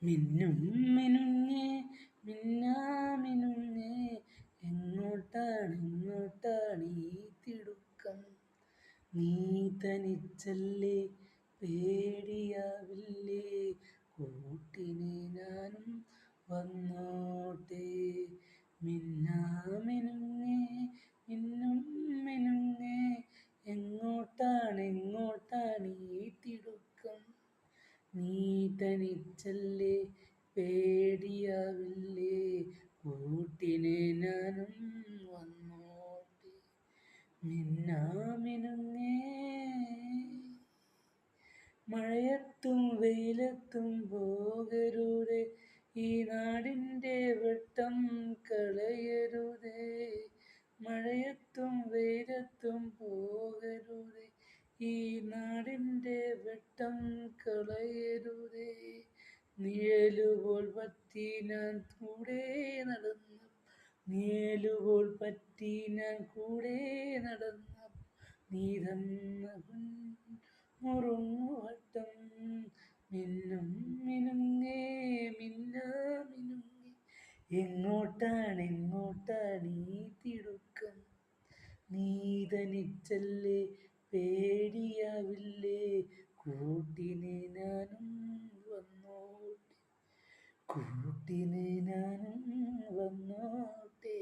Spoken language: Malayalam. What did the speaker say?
മിന്നും മിനുങ്ങേ മിന്നാമിനുങ്ങേ എങ്ങോട്ടാണ് ഈ തിടുക്കം? നീ തനിച്ചല്ലേ, പേടിയാവില്ലേ, കൂട്ടിന് ഞാനും വന്നോട്ടെ. മിന്നാമിനുങ്ങേ മിന്നും മിനുങ്ങേ എങ്ങോട്ടാണ് ഈ തിടുക്കം? നീ തനിച്ചല്ലേ, പേടിയാവില്ലേ, കൂട്ടിന് ഞാനും വന്നോട്ടെ. മിന്നാമിനുങ്ങേ. മഴയത്തും വെയിലത്തും പോകരുതേ, ഈ നാടിൻ്റെ വെട്ടം കളയരുതേ. മഴയത്തും വെയിലത്തും പോകരുതേ, ഈ നാടിൻ്റെ വെട്ടം കളയരുതേ. നിഴലുപോൽ പറ്റി ഞാൻ കൂടെ നടന്നു, നിഴലുപോൽ പറ്റി ഞാൻ കൂടെ നടന്നു. നീ തന്ന മുറുങ്ങുവട്ടം. മിന്നും മിനുങ്ങേ മിന്നാമിനുങ്ങേ എങ്ങോട്ടാണ് ഈ തിടുക്കം? നീ തനിച്ചല്ലേ, പേടിയാവില്ലേ, കൂട്ടിന് ഞാനും വന്നോട്ടെ. കൂട്ടിന് ഞാനും വന്നോട്ടെ.